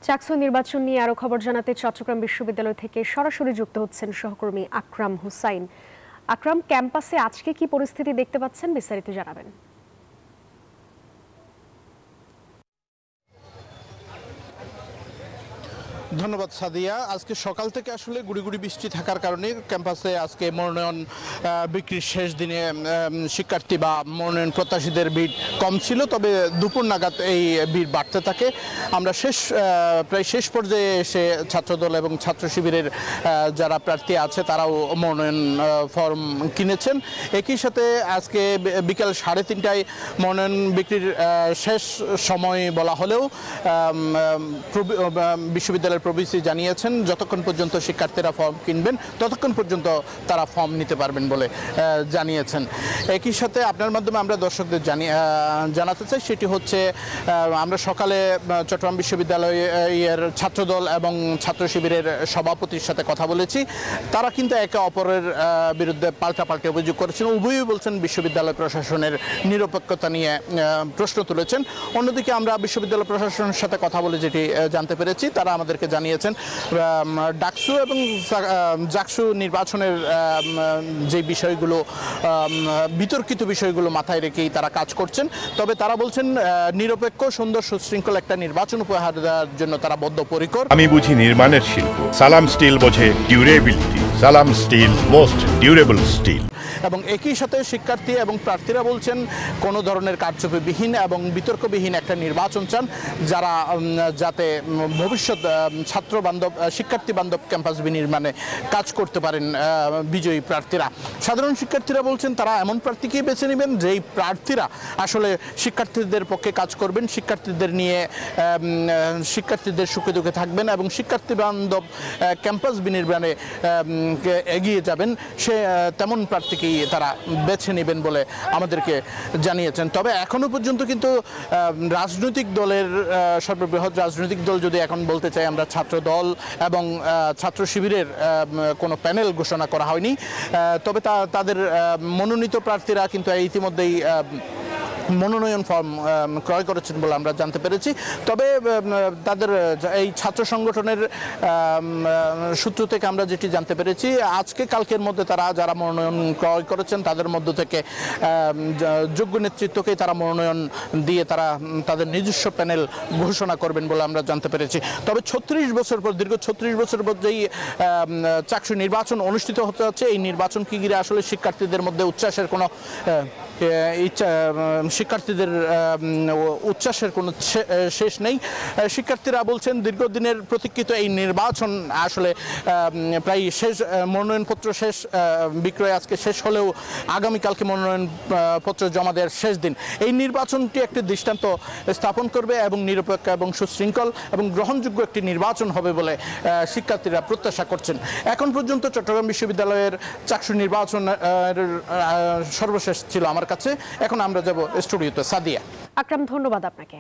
চাকসু নির্বাচন নিয়ে আরো খবর জানাতে চট্টগ্রাম বিশ্ববিদ্যালয় থেকে সরাসরি যুক্ত হচ্ছেন সহকর্মী আকরাম হুসাইন। আকরাম, ক্যাম্পাসে আজকে কি পরিস্থিতি দেখতে পাচ্ছেন, বিস্তারিত জানাবেন। ধন্যবাদ সাদিয়া। আজকে সকাল থেকে আসলে গুড়ি গুড়ি বৃষ্টি থাকার কারণে ক্যাম্পাসে আজকে মনোনয়ন বিক্রির শেষ দিনে শিক্ষার্থী বা মনোনয়ন প্রত্যাশীদের ভিড় কম ছিল, তবে দুপুর নাগাদ এই ভিড় বাড়তে থাকে। আমরা প্রায় শেষ পর্যায়ে এসে ছাত্রদল এবং ছাত্র শিবিরের যারা প্রার্থী আছে তারাও মনোনয়ন ফর্ম কিনেছেন। একই সাথে আজকে বিকাল 3:30টায় মনোনয়ন বিক্রির শেষ সময় বলা হলেও বিশ্ববিদ্যালয়ের প্রভিসি জানিয়েছেন যতক্ষণ পর্যন্ত শিক্ষার্থীরা ফর্ম কিনবেন ততক্ষণ পর্যন্ত তারা ফর্ম নিতে পারবেন বলে জানিয়েছেন। একই সাথে আপনার মাধ্যমে আমরা দর্শকদের জানাতে চাই, সেটি হচ্ছে আমরা সকালে চট্টগ্রাম বিশ্ববিদ্যালয়ের ছাত্রদল এবং ছাত্র শিবিরের সভাপতির সাথে কথা বলেছি। তারা কিন্তু একে অপরের বিরুদ্ধে পাল্টাপাল্টি অভিযোগ করেছেন। উভয়ই বলছেন বিশ্ববিদ্যালয় প্রশাসনের নিরপেক্ষতা নিয়ে প্রশ্ন তুলেছেন। অন্যদিকে আমরা বিশ্ববিদ্যালয় প্রশাসনের সাথে কথা বলে যেটি জানতে পেরেছি, তারা আমাদেরকে জানিয়েছেন ডাকসু এবং জাকসু নির্বাচনের যে বিষয়গুলো বিতর্কিত বিষয়গুলো মাথায় রেখেই তারা কাজ করছেন। তবে তারা বলছেন নিরপেক্ষ, সুন্দর, সুশৃঙ্খল একটা নির্বাচন উপহার দেওয়ার জন্য তারা বদ্ধপরিকর। আমি বুঝি নির্মাণের শিল্প, সালাম স্টিল বোঝে ডিউরেবিলিটি। সালাম স্টিল, মোস্ট ডিউরেবল স্টিল। এবং একই সাথে শিক্ষার্থী এবং প্রার্থীরা বলছেন কোনো ধরনের কারচুপিবিহীন এবং বিতর্কবিহীন একটা নির্বাচন চান, যাতে ভবিষ্যৎ ছাত্র বান্ধব, শিক্ষার্থী বান্ধব ক্যাম্পাস বিনির্মাণে কাজ করতে পারেন বিজয়ী প্রার্থীরা। সাধারণ শিক্ষার্থীরা বলছেন তারা এমন প্রার্থীকেই বেছে নেবেন যেই প্রার্থীরা আসলে শিক্ষার্থীদের পক্ষে কাজ করবেন, শিক্ষার্থীদের নিয়ে শিক্ষার্থীদের সুখে দুঃখে থাকবেন এবং শিক্ষার্থী বান্ধব ক্যাম্পাস বিনির্মাণে এগিয়ে যাবেন, তেমন প্রার্থীকেই তারা বেছে নেবেন বলে আমাদেরকে জানিয়েছেন। তবে এখনো পর্যন্ত কিন্তু রাজনৈতিক দলের সর্ববৃহৎ রাজনৈতিক দল যদি এখন বলতে চাই আমরা ছাত্র দল এবং ছাত্র শিবিরের কোনো প্যানেল ঘোষণা করা হয়নি। তবে তাদের মনোনীত প্রার্থীরা কিন্তু ইতিমধ্যেই মনোনয়ন ফর্ম ক্রয় করেছেন বলে আমরা জানতে পেরেছি। তবে তাদের এই ছাত্র সংগঠনের সূত্র থেকে আমরা যেটি জানতে পেরেছি, আজকে কালকের মধ্যে তারা যারা মনোনয়ন ক্রয় করেছেন তাদের মধ্য থেকে যোগ্য নেতৃত্বকেই তারা মনোনয়ন দিয়ে তারা তাদের নিজস্ব প্যানেল ঘোষণা করবেন বলে আমরা জানতে পেরেছি। তবে দীর্ঘ 36 বছর পর যেই চাকসু নির্বাচন অনুষ্ঠিত হতে যাচ্ছে, এই নির্বাচনকে ঘিরে আসলে শিক্ষার্থীদের মধ্যে উচ্ছ্বাসের কোনো শেষ নেই। শিক্ষার্থীরা বলছেন দীর্ঘদিনের প্রতীক্ষিত এই নির্বাচন আসলে প্রায় শেষ, মনোনয়নপত্র শেষ, বিক্রয় আজকে শেষ হলেও আগামীকালকে মনোনয়নপত্র জমা দেওয়ার শেষ দিন। এই নির্বাচনটি একটি দৃষ্টান্ত স্থাপন করবে এবং নিরপেক্ষ এবং সুশৃঙ্খল এবং গ্রহণযোগ্য একটি নির্বাচন হবে বলে শিক্ষার্থীরা প্রত্যাশা করছেন। এখন পর্যন্ত চট্টগ্রাম বিশ্ববিদ্যালয়ের চাকসু নির্বাচনের সর্বশেষ ছিল আমার কাছে। এখন আমরা যাব স্টুডিওতে। সাদিয়া। আকরাম, ধন্যবাদ আপনাকে।